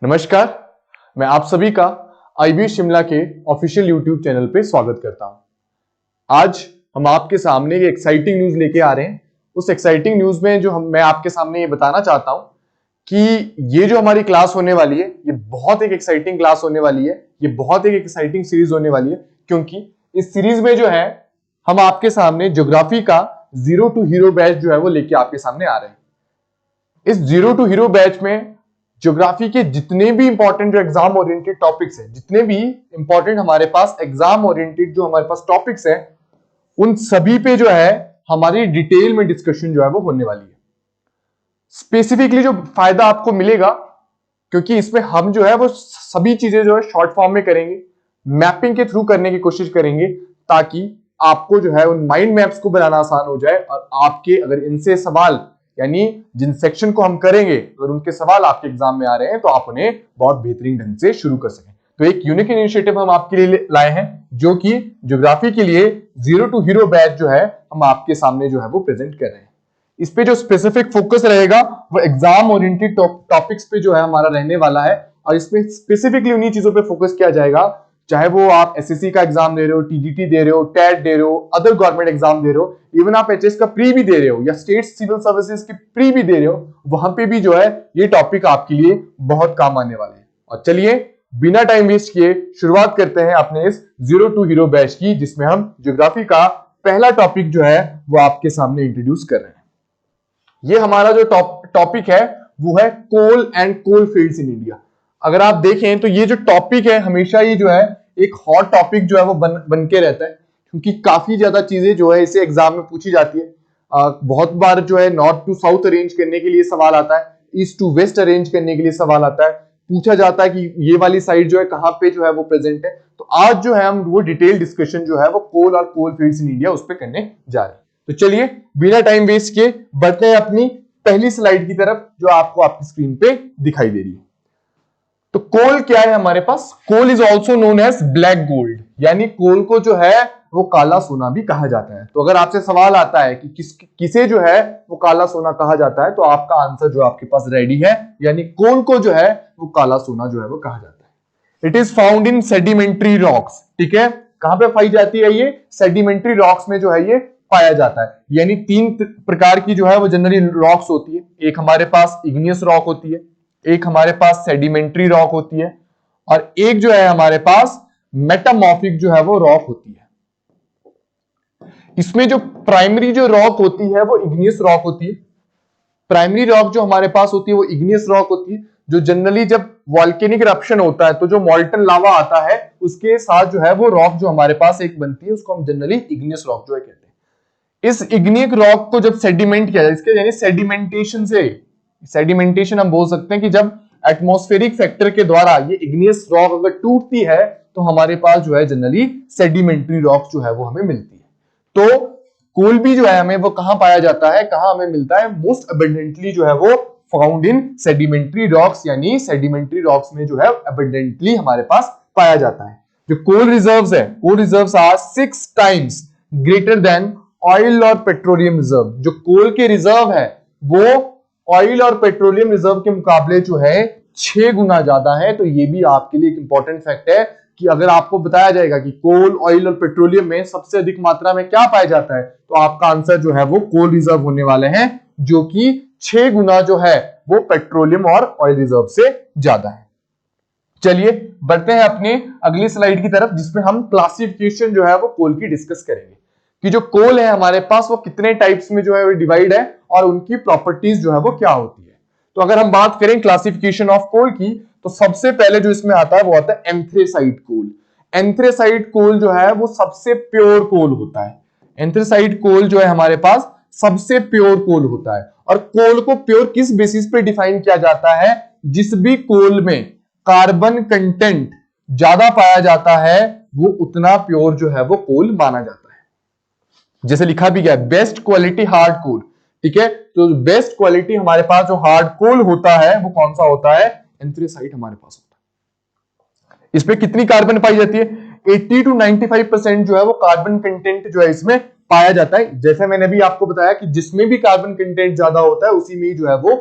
नमस्कार, मैं आप सभी का आईबी शिमला के ऑफिशियल यूट्यूब चैनल पे स्वागत करता हूं। आज हम आपके सामने एक एक्साइटिंग न्यूज लेके आ रहे हैं। उस एक्साइटिंग न्यूज में जो मैं आपके सामने ये बताना चाहता हूं कि ये जो हमारी क्लास होने वाली है, ये बहुत एक एक्साइटिंग क्लास होने वाली है, ये बहुत एक एक्साइटिंग सीरीज होने वाली है, क्योंकि इस सीरीज में जो है हम आपके सामने ज्योग्राफी का जीरो टू हीरो बैच जो है वो लेके आपके सामने आ रहे हैं। इस जीरो टू हीरो बैच में ज्योग्राफी के जितने भी इंपॉर्टेंट जो एग्जाम ओरिएंटेड टॉपिक्स हैं, जितने भी इंपॉर्टेंट हमारे पास एग्जाम ओरिएंटेड जो हमारे पास टॉपिक्स हैं, उन सभी पे जो है हमारी डिटेल में डिस्कशन जो है वो होने वाली है। स्पेसिफिकली जो फायदा आपको मिलेगा, क्योंकि इसमें हम जो है वो सभी चीजें जो है शॉर्ट फॉर्म में करेंगे, मैपिंग के थ्रू करने की कोशिश करेंगे, ताकि आपको जो है उन माइंड मैप्स को बनाना आसान हो जाए और आपके अगर इनसे सवाल यानी जिन सेक्शन को हम करेंगे अगर उनके सवाल आपके एग्जाम में आ रहे हैं तो आप उन्हें बहुत बेहतरीन ढंग से शुरू कर सकें। तो एक यूनिक इनिशिएटिव हम आपके लिए लाए हैं, जो कि ज्योग्राफी के लिए जीरो टू हीरो बैच जो है हम आपके सामने जो है वो प्रेजेंट कर रहे हैं। इस पे जो स्पेसिफिक फोकस रहेगा वो एग्जाम ओरिएंटेड टॉपिक्स पे जो है हमारा रहने वाला है, और इसमें स्पेसिफिकली उन्हीं चीजों पे फोकस किया जाएगा, चाहे वो आप एसएससी का एग्जाम दे रहे हो, टीजीटी दे रहे हो, टेट दे रहे हो, अदर गवर्नमेंट एग्जाम दे रहे हो, इवन आप एचएस का प्री भी दे रहे हो या स्टेट सिविल सर्विसेज की प्री भी दे रहे हो, वहां पे भी जो है ये टॉपिक आपके लिए बहुत काम आने वाले हैं। और चलिए बिना टाइम वेस्ट किए शुरुआत करते हैं अपने इस जीरो टू हीरो बैच की, जिसमें हम ज्योग्राफी का पहला टॉपिक जो है वो आपके सामने इंट्रोड्यूस कर रहे हैं। ये हमारा जो टॉपिक है वो है coal and coal fields in India. अगर आप देखें तो ये जो टॉपिक है हमेशा ही जो है एक हॉट टॉपिक जो है वो बन के रहता है, क्योंकि काफी ज्यादा चीजें जो है इसे एग्जाम में पूछी जाती है। बहुत बार जो है नॉर्थ टू साउथ अरेंज करने के लिए सवाल आता है, ईस्ट टू वेस्ट अरेंज करने के लिए सवाल आता है, पूछा जाता है कि ये वाली साइड जो है कहां पे जो है वो प्रेजेंट है। तो आज जो है हम वो डिटेल डिस्कशन जो है वो कोल और कोल फील्ड्स इन इंडिया उस पर करने जा रहे हैं। तो चलिए बिना टाइम वेस्ट किए बढ़ते हैं अपनी पहली स्लाइड की तरफ, जो आपको आपकी स्क्रीन पे दिखाई दे रही है। तो कोल क्या है हमारे पास? Coal is also known as black gold, यानी कोल को जो है वो काला सोना भी कहा जाता है। तो अगर आपसे सवाल आता है कि किसे जो है वो काला सोना कहा जाता है, तो आपका आंसर जो आपके पास रेडी है, यानी कोल को जो है वो काला सोना जो है वो कहा जाता है। It is found in sedimentary rocks. ठीक है, कहां पे पाई जाती है ये? सेडिमेंट्री रॉक्स में जो है ये पाया जाता है। यानी तीन प्रकार की जो है वो जनरली रॉक्स होती है। एक हमारे पास इग्नियस रॉक होती है, एक हमारे पास सेडिमेंट्री रॉक होती है, और एक जो है हमारे पास मेटामॉर्फिक जो है वो रॉक होती है। इसमें जो प्राइमरी जो रॉक होती है वो इग्नियस रॉक होती है। प्राइमरी रॉक जो हमारे पास होती है वो इग्नियस रॉक होती है, जो जनरली जब वॉल्केनिक इरप्शन होता है तो जो मॉल्टन लावा आता है उसके साथ जो है वो रॉक जो हमारे पास एक बनती है, उसको हम जनरली इग्नियस रॉक जो है कहते हैं। इस इग्नियस रॉक को जब सेडिमेंट किया जाए, इसके यानी सेडिमेंटेशन हम बोल सकते हैं कि जब एटमॉस्फेरिक फैक्टर के द्वारा ये इग्नियस रॉक अगर टूटती है तो हमारे पास जो है जनरली सेडिमेंट्री रॉक जो है वो हमें मिलती है। तो कोल भी जो है हमें वो कहां पाया जाता है, कहां हमें मिलता है? मोस्ट अबंडेंटली जो है वो फाउंड इन सेडिमेंट्री रॉक्स, यानी सेडिमेंट्री रॉक्स में जो है अबंडेंटली हमारे पास पाया जाता है। जो कोल रिजर्व्स है, coal reserves are 6 times greater than oil और पेट्रोलियम रिजर्व। जो कोल के रिजर्व है वो ऑयल और पेट्रोलियम रिजर्व के मुकाबले जो है 6 गुना ज्यादा है। तो ये भी आपके लिए एक इंपॉर्टेंट फैक्ट है कि अगर आपको बताया जाएगा कि कोल, ऑयल और पेट्रोलियम में सबसे अधिक मात्रा में क्या पाया जाता है, तो आपका आंसर जो है वो कोल रिजर्व होने वाले हैं, जो कि 6 गुना जो है वो पेट्रोलियम और ऑयल रिजर्व से ज्यादा है। चलिए बढ़ते हैं अपने अगली स्लाइड की तरफ, जिसमें हम क्लासिफिकेशन जो है वो कोल की डिस्कस करेंगे कि जो कोल है हमारे पास वो कितने टाइप्स में जो है वो डिवाइड है और उनकी प्रॉपर्टीज जो है वो क्या होती है। तो अगर हम बात करें क्लासिफिकेशन ऑफ कोल की, तो सबसे पहले जो इसमें आता है वो आता है एंथ्रेसाइट कोल। एंथ्रेसाइट कोल जो है वो सबसे प्योर कोल होता है। एंथ्रेसाइट कोल जो है हमारे पास सबसे प्योर कोल होता है। और कोल को प्योर किस बेसिस पे डिफाइन किया जाता है? जिस भी कोल में कार्बन कंटेंट ज्यादा पाया जाता है वो उतना प्योर जो है वो कोल माना जाता है। जैसे लिखा भी गया बेस्ट क्वालिटी हार्ड कोल। ठीक है, तो बेस्ट क्वालिटी हमारे पास जो हार्ड कोल होता है वो कौन सा होता है? एंथ्रेसाइट हमारे पास होता है। इसमें कितनी कार्बन पाई जाती है? 80 to 95% जो है वो कार्बन कंटेंट जो है इसमें पाया जाता है। जैसे मैंने भी आपको बताया कि जिसमें भी कार्बन कंटेंट ज्यादा होता है उसी में जो है वो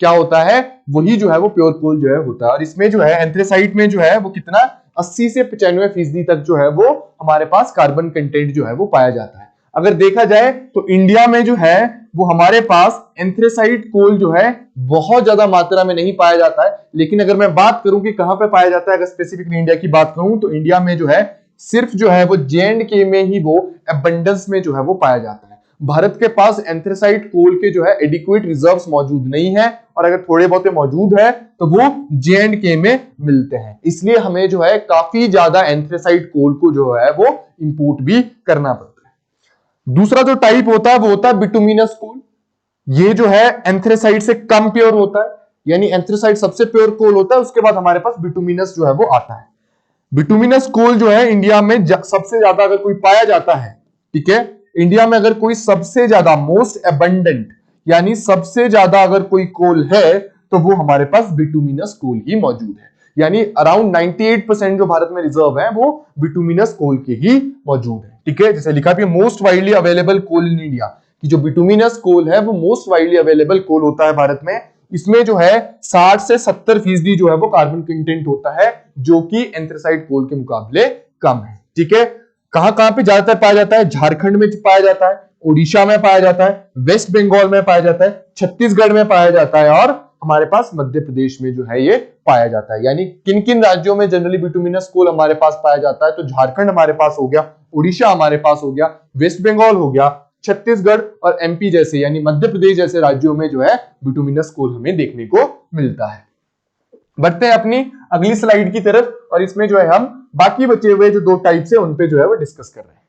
क्या होता है, वही जो है वो प्योर कोल जो है होता है। और इसमें जो है एंथ्रेसाइट में जो है वो कितना 80 से 95% तक जो है वो हमारे पास कार्बन कंटेंट जो है वो पाया जाता है। अगर देखा जाए तो इंडिया में जो है वो हमारे पास एंथ्रेसाइट कोल जो है बहुत ज्यादा मात्रा में नहीं पाया जाता है। लेकिन अगर मैं बात करूं कि कहां पे पाया जाता है, अगर स्पेसिफिकली इंडिया की बात करूं तो इंडिया में जो है सिर्फ जो है वो J&K में ही वो एबंडेंस में जो है वो पाया जाता है। भारत के पास एंथ्रेसाइट कोल के जो है एडिक्वेट रिजर्व्स मौजूद नहीं है, और अगर थोड़े बहुत मौजूद है तो वो J&K में मिलते हैं। इसलिए हमें जो है काफी ज्यादा एंथ्रेसाइट कोल को जो है वो इंपोर्ट भी करना पड़ता है। दूसरा जो टाइप होता है वो होता है बिटुमिनस कोल। ये जो है एंथ्रेसाइट से कम प्योर होता है, यानी एंथ्रेसाइट सबसे प्योर कोल होता है, उसके बाद हमारे पास बिटुमिनस जो है वो आता है। बिटुमिनस कोल जो है इंडिया में सबसे ज्यादा अगर कोई पाया जाता है, ठीक है, इंडिया में अगर कोई सबसे ज्यादा मोस्ट एबंडेंट यानी सबसे ज्यादा अगर कोई कोल है तो वो हमारे पास बिटुमिनस कोल ही मौजूद है। यानी अराउंड 98% जो भारत में रिजर्व है वो बिटुमिनस कोल के ही मौजूद है। ठीक है, जैसे लिखा भी most widely available coal in India, कि जो बिटुमिनस कोल है वो मोस्ट वाइडली अवेलेबल कोल होता है भारत में। इसमें जो है 60 से 70% जो है वो कार्बन कंटेंट होता है, जो कि एंथ्रेसाइट कोल के मुकाबले कम है। ठीक है, कहां कहां पे ज्यादातर पाया जाता है? झारखंड में पाया जाता है, ओडिशा में पाया जाता है, वेस्ट बंगाल में पाया जाता है, छत्तीसगढ़ में पाया जाता है, और हमारे पास मध्य प्रदेश में जो है ये पाया जाता है। यानी किन किन राज्यों में जनरली बिटुमिनस कोल हमारे पास पाया जाता है? तो झारखंड हमारे पास हो गया, ओडिशा हमारे पास हो गया, वेस्ट बंगाल हो गया, छत्तीसगढ़ और एमपी जैसे यानी मध्य प्रदेश जैसे राज्यों में जो है बिटुमिनस कोल हमें देखने को मिलता है। बढ़ते हैं अपनी अगली स्लाइड की तरफ, और इसमें जो है हम बाकी बचे हुए जो दो टाइप्स है उन पे जो है वो डिस्कस कर रहे हैं।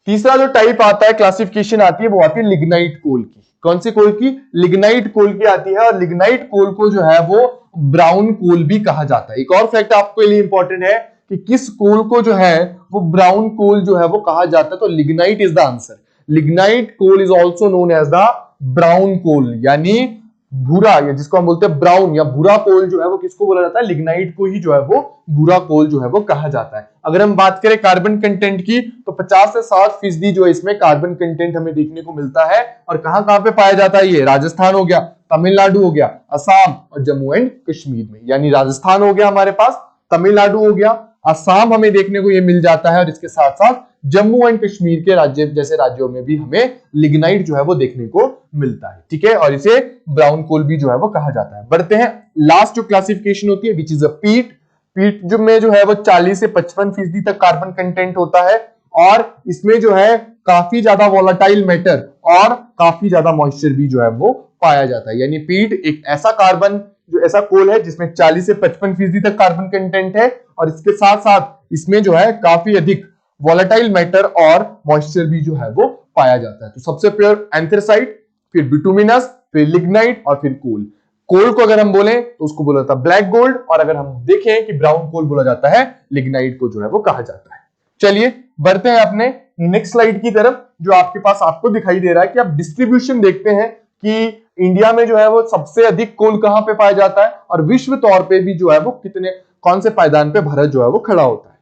तीसरा जो टाइप आता है, क्लासिफिकेशन आती है, वो आती है लिग्नाइट कोल की। कौन सी कोल की? लिग्नाइट कोल की आती है। और लिग्नाइट कोल को जो है वो ब्राउन कोल भी कहा जाता है। एक और फैक्ट आपके लिए इंपॉर्टेंट है कि किस कोल को जो है वो ब्राउन कोल जो है वो कहा जाता है, तो lignite is the answer. Lignite coal is also known as the brown coal, यानी भूरा, या जिसको हम बोलते हैं ब्राउन या भूरा कोल जो है वो किसको बोला जाता है? लिग्नाइट को ही जो है वो भूरा कोल जो है वो कहा जाता है। अगर हम बात करें कार्बन कंटेंट की, तो 50 से 60% जो है इसमें कार्बन कंटेंट हमें देखने को मिलता है। और कहां कहां पे पाया जाता है? ये राजस्थान हो गया, तमिलनाडु हो गया, असम और जम्मू एंड कश्मीर में। यानी राजस्थान हो गया हमारे पास, तमिलनाडु हो गया, असम हमें देखने को ये मिल जाता है, और इसके साथ साथ जम्मू एंड कश्मीर के राज्य जैसे राज्यों में भी हमें लिग्नाइट जो है वो देखने को मिलता है। ठीक है, और इसे ब्राउन कोल भी जो है वो कहा जाता है। बढ़ते हैं, लास्ट जो क्लासिफिकेशन होती है विच इज अ पीट। पीट जो में जो है वो 40 से 55% तक कार्बन कंटेंट होता है, और इसमें जो है काफी ज्यादा वोलाटाइल मैटर और काफी ज्यादा मॉइस्चर भी जो है वो पाया जाता है। यानी पीट एक ऐसा कार्बन जो ऐसा कोल है जिसमें 40 से 55% तक कार्बन कंटेंट है, और इसके साथ साथ इसमें जो है काफी अधिक वोलेटाइल मैटर और मॉइस्चर भी जो है वो पाया जाता है। तो सबसे प्योर एंथ्रेसाइट, फिर बिटुमिनस, फिर लिग्नाइट और फिर कोल। कोल को अगर हम बोले तो उसको बोला जाता है ब्लैक गोल्ड, और अगर हम देखें कि ब्राउन कोल बोला जाता है, लिग्नाइट को जो है वो कहा जाता है। चलिए बढ़ते हैं अपने नेक्स्ट स्लाइड की तरफ, जो आपके पास आपको दिखाई दे रहा है कि आप डिस्ट्रीब्यूशन देखते हैं कि इंडिया में जो है वो सबसे अधिक कोल कहां पे पाया जाता है, और विश्व तौर पे भी जो है वो कितने कौन से पायदान पे भारत जो है वो खड़ा होता है।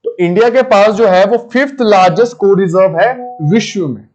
तो इंडिया के पास जो है वो 5th लार्जेस्ट कोल रिजर्व है विश्व में।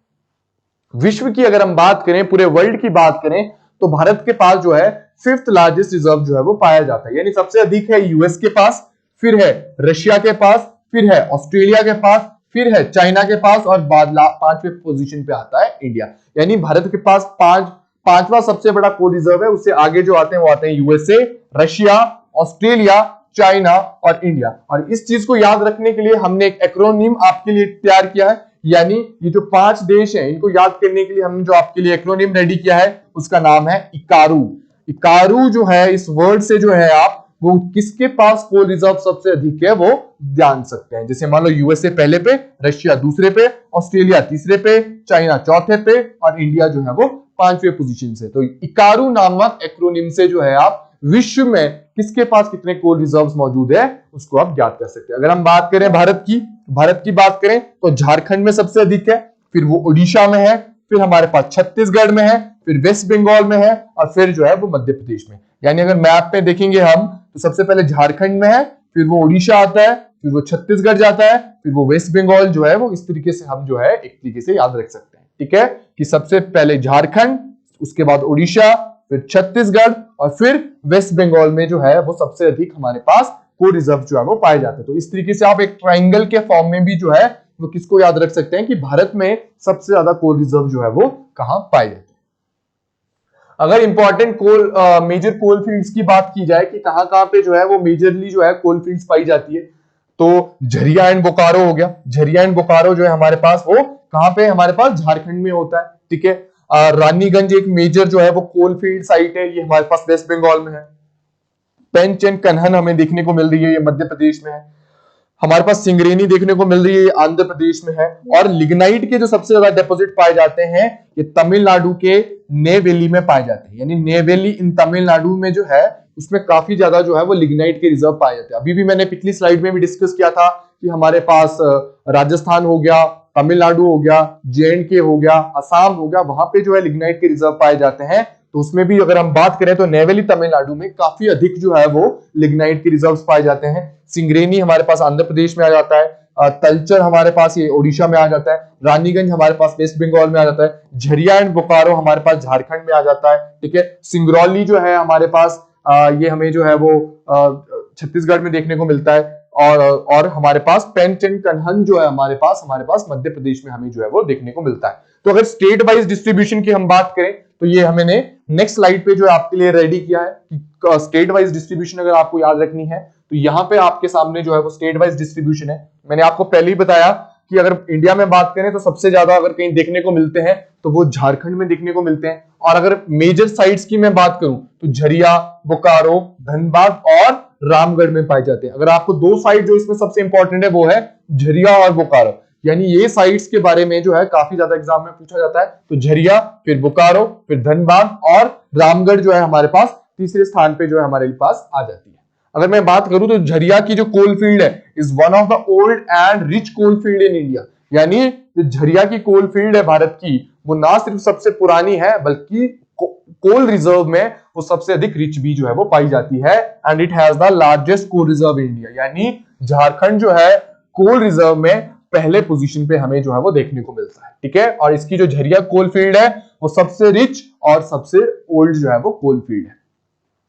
विश्व की अगर हम बात करें, पूरे वर्ल्ड की बात करें, तो भारत के पास जो है 5th लार्जेस्ट रिजर्व जो है वो पाया जाता है। यानी सबसे अधिक है यूएस के पास, फिर है रशिया के पास, फिर है ऑस्ट्रेलिया के पास, फिर है चाइना के पास, और बाद 5वें पोजीशन पे आता है इंडिया। यानी भारत के पास पांचवा सबसे बड़ा कोल रिजर्व है। उससे आगे जो आते हैं वो आते हैं यूएसए, रशिया, ऑस्ट्रेलिया, चाइना और इंडिया। और इस चीज को याद रखने के लिए हमने एक एक्रोनिम आपके लिए तैयार किया है। यानी ये जो 5 देश हैं इनको याद करने के लिए हमने जो आपके लिए एक्रोनिम रेडी किया है उसका नाम है इकारू। इकारू जो है, इस वर्ड से जो है आप वो किसके पास कोल रिजर्व सबसे अधिक है वो जान सकते हैं। जैसे मान लो यूएसए पहले पे, रशिया दूसरे पे, ऑस्ट्रेलिया तीसरे पे, चाइना चौथे पे, और इंडिया जो है वो 5वें पोजीशन से। तो इकारू नामक एक्रोनिम से जो है आप विश्व में किसके पास कितने कोल रिजर्व्स मौजूद है उसको आप ज्ञात कर सकते हैं। अगर हम बात करें भारत की बात करें तो झारखंड में सबसे अधिक है, फिर वो उड़ीसा में है, फिर हमारे पास छत्तीसगढ़ में है, फिर वेस्ट बंगाल में है, और फिर जो है वो मध्य प्रदेश में। यानी अगर मैप में देखेंगे हम तो सबसे पहले झारखंड में है, फिर वो उड़ीसा आता है, फिर वो छत्तीसगढ़ जाता है, फिर वो वेस्ट बंगाल जो है वो। इस तरीके से हम जो है एक तरीके से याद रख सकते हैं। ठीक है, कि सबसे पहले झारखंड, उसके बाद उड़ीसा, फिर छत्तीसगढ़ और फिर वेस्ट बंगाल में जो है वो सबसे अधिक हमारे पास कोल रिजर्व जो है वो पाए जाते हैं। तो इस तरीके से आप एक ट्राइंगल के फॉर्म में भी जो है वो किसको याद रख सकते हैं कि भारत में सबसे ज्यादा कोल रिजर्व जो है वो कहां पाए जाते हैं। अगर इंपॉर्टेंट कोल मेजर कोल फील्ड्स की बात की जाए कि कहां कहां पे जो है वो मेजरली जो है कोल फील्ड्स पाई जाती है, तो झरिया एंड बोकारो हो गया। झरिया एंड बोकारो जो है हमारे पास वो कहां पे हमारे पास झारखंड में होता है, ठीक है। रानीगंज एक मेजर जो है वो कोल फील्ड साइट है, ये हमारे पास वेस्ट बंगाल में है। पेंच एंड कन्हन हमें देखने को मिल रही है, ये मध्य प्रदेश में है। हमारे पास सिंगरेनी देखने को मिल रही है, ये आंध्र प्रदेश में है। और लिग्नाइट के जो सबसे ज्यादा डिपॉजिट पाए जाते हैं ये तमिलनाडु के नेवेली में पाए जाते हैं, यानी नेवेली इन तमिलनाडु में जो है उसमें काफी ज्यादा जो है वो लिग्नाइट के रिजर्व पाए जाते हैं। अभी भी मैंने पिछली स्लाइड में भी डिस्कस किया था कि हमारे पास राजस्थान हो गया, तमिलनाडु हो गया, जे&के हो गया, असम हो गया, वहां पे जो है लिग्नाइट के रिजर्व पाए जाते हैं। तो उसमें भी अगर हम बात करें तो नेवेली तमिलनाडु में काफी अधिक जो है वो लिग्नाइट के रिजर्व्स पाए जाते हैं। सिंगरेनी हमारे पास आंध्र प्रदेश में आ जाता है, तलचर हमारे पास ये ओडिशा में आ जाता है, रानीगंज हमारे पास वेस्ट बंगाल में आ जाता है, झरिया एंड बोकारो हमारे पास झारखंड में आ जाता है, ठीक है। सिंगरौली जो है हमारे पास ये हमें जो है वो छत्तीसगढ़ में देखने को मिलता है। और हमारे पास पेंच एंड कन्हन जो है हमारे पास मध्य प्रदेश में हमें जो है वो देखने को मिलता है। तो अगर स्टेट वाइज डिस्ट्रीब्यूशन की हम बात करें तो ये हमने नेक्स्ट स्लाइड पे जो है आपके लिए रेडी किया है कि स्टेट वाइज डिस्ट्रीब्यूशन अगर आपको याद रखनी है तो यहाँ पे आपके सामने जो है वो स्टेट वाइज डिस्ट्रीब्यूशन है। मैंने आपको पहले ही बताया कि अगर इंडिया में बात करें तो सबसे ज्यादा अगर कहीं देखने को मिलते हैं तो वो झारखंड में देखने को मिलते हैं। और अगर मेजर साइट्स की मैं बात करूं तो झरिया, बोकारो, धनबाद और रामगढ़ में पाए जाते हैं। अगर आपको दो साइट जो इसमें सबसे इंपॉर्टेंट है वो है झरिया और बोकारो, यानी ये साइट्स के बारे में जो है काफी ज्यादा एग्जाम में पूछा जाता है। तो झरिया, फिर बोकारो, फिर धनबाद और रामगढ़ जो है हमारे पास तीसरे स्थान पे जो है हमारे पास आ जाती है। अगर मैं बात करूं तो झरिया की जो कोल फील्ड है is one of the old and rich coal field in India, यानी जो झरिया की कोल फील्ड है भारत की वो ना सिर्फ सबसे पुरानी है बल्कि कोल रिजर्व में वो सबसे अधिक रिच भी जो है वो पाई जाती है। And it has the largest coal reserve in India, यानी झारखंड जो है कोल रिजर्व में पहले पोजीशन पे हमें जो है वो देखने को मिलता है, ठीक है। और इसकी जो झरिया कोल फील्ड है वो सबसे रिच और सबसे ओल्ड जो है वो कोल फील्ड है।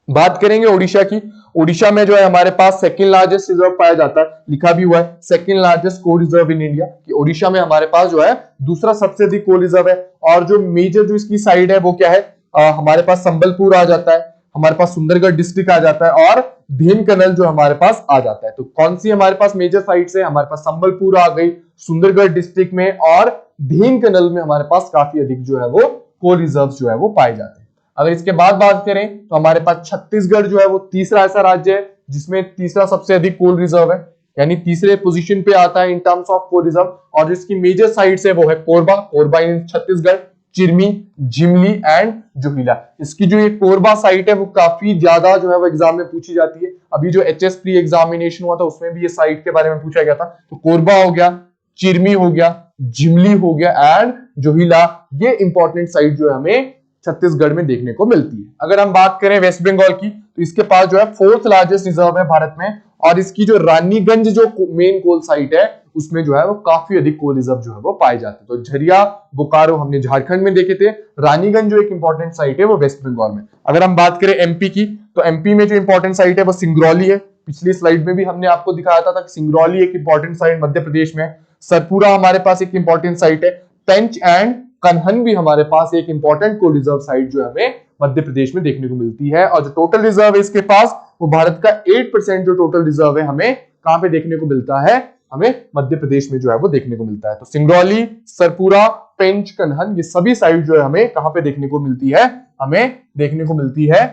बात करेंगे ओडिशा की। ओडिशा में जो है हमारे पास सेकंड लार्जेस्ट रिजर्व पाया जाता है, लिखा भी हुआ है second largest coal reserve in India, कि ओडिशा में हमारे पास जो है दूसरा सबसे अधिक कोल रिजर्व है। और जो मेजर जो इसकी साइड है वो क्या है, हमारे पास संबलपुर आ जाता है, हमारे पास सुंदरगढ़ डिस्ट्रिक्ट आ जाता है और धेनकनल जो हमारे पास आ जाता है। तो कौन सी हमारे पास मेजर साइट्स है, हमारे पास संबलपुर आ गई, सुंदरगढ़ डिस्ट्रिक्ट में और धेनकनल में हमारे पास काफी अधिक जो है वो कोल रिजर्व जो है वो पाए जाते हैं। अगर इसके बाद बात करें तो हमारे पास छत्तीसगढ़ जो है वो तीसरा ऐसा राज्य है जिसमें तीसरा सबसे अधिक कोल रिजर्व है, यानी तीसरे पोजीशन पे आता है in terms of coal reserve. और जिसकी मेजर साइट्स है वो है कोरबा, कोरबा इन छत्तीसगढ़, चिरमी, झिमली एंड जोहिला। इसकी जो ये कोरबा साइट है वो काफी ज्यादा जो है वो एग्जाम में पूछी जाती है। अभी जो एचएस प्री एग्जामिनेशन हुआ था उसमें भी ये साइट के बारे में पूछा गया था। तो कोरबा हो गया, चिरमी हो गया, झिमली हो गया एंड जोहिला, ये इंपॉर्टेंट साइट जो है हमें छत्तीसगढ़ में देखने को मिलती है। अगर हम बात करें वेस्ट बंगाल की तो इसके पास जो है फोर्थ लार्जेस्ट रिजर्व है भारत में, और इसकी जो रानीगंज जो मेन कोल साइट है उसमें जो है वो काफी अधिक कोल रिजर्व जो है वो पाए जाते हैं। तो झरिया, बोकारो हमने झारखंड में देखे थे, रानीगंज जो एक इंपॉर्टेंट साइट है वो वेस्ट बंगाल में। अगर हम बात करें एमपी की तो एमपी में जो इंपॉर्टेंट साइट है वो सिंगरौली है। पिछली स्लाइड में भी हमने आपको दिखाया था कि सिंगरौली एक इंपॉर्टेंट साइट मध्य प्रदेश में। सरपुरा हमारे पास एक इंपॉर्टेंट साइट है, पेंच एंड कन्हन भी हमारे पास एक इंपॉर्टेंट कोल रिजर्व साइट जो हमें मध्य प्रदेश में देखने को मिलती है। और जो टोटल रिजर्व है इसके पास वो भारत का 8% जो टोटल रिजर्व है हमें कहां पे देखने को मिलता है, हमें मध्य प्रदेश में जो है वो देखने को मिलता है। तो सिंगरौली, सरपुरा, पेंच, कन्हन ये सभी साइट जो है हमें कहां पे देखने को मिलती है, हमें देखने को मिलती है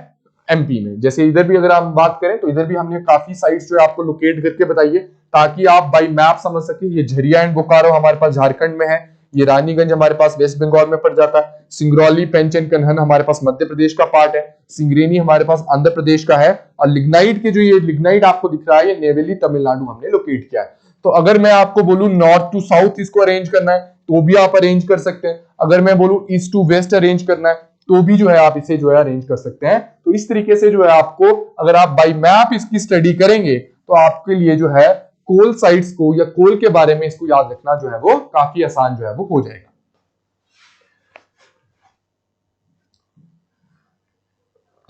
एमपी में। जैसे इधर भी अगर हम बात करें तो इधर भी हमने काफी साइट्स जो है आपको लोकेट करके बताई है ताकि आप बाई मैप समझ सके। ये झरिया एंड बोकारो हमारे पास झारखंड में है, ये रानीगंज हमारे पास वेस्ट बंगाल में पड़ जाता है, सिंगरौली, पेंच एंड कन्हन हमारे पास मध्य प्रदेश का पार्ट है, सिंगरेनी हमारे पास आंध्र प्रदेश का है, और लिग्नाइट के जो ये लिग्नाइट आपको दिख रहा है ये नेवेली तमिलनाडु हमने लोकेट किया है। तो अगर मैं आपको बोलूं नॉर्थ टू साउथ इसको अरेंज करना है तो भी आप अरेंज कर सकते हैं, अगर मैं बोलूं ईस्ट टू वेस्ट अरेंज करना है तो भी जो है आप इसे जो है अरेंज कर सकते हैं। तो इस तरीके से जो है आपको अगर आप बाई मैप इसकी स्टडी करेंगे तो आपके लिए जो है कोल साइट्स को या कोल के बारे में इसको याद रखना जो है वो काफी आसान जो है वो हो जाएगा।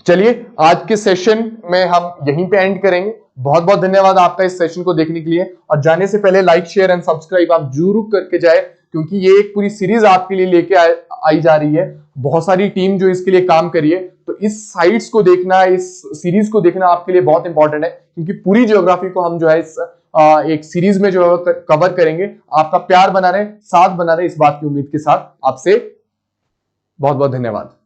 चलिए आज के सेशन में हम यहीं पे एंड करेंगे। बहुत बहुत धन्यवाद आपका इस सेशन को देखने के लिए, और जाने से पहले लाइक शेयर एंड सब्सक्राइब आप जरूर करके जाए, क्योंकि ये एक पूरी सीरीज आपके लिए लेके आई जा रही है। बहुत सारी टीम जो इसके लिए काम करी है, तो इस साइट्स को देखना, इस सीरीज को देखना आपके लिए बहुत इंपॉर्टेंट है, क्योंकि पूरी ज्योग्राफी को हम जो है इस एक सीरीज में जो है कवर करेंगे। आपका प्यार बना रहे, साथ बना रहे, इस बात की उम्मीद के साथ आपसे बहुत बहुत धन्यवाद।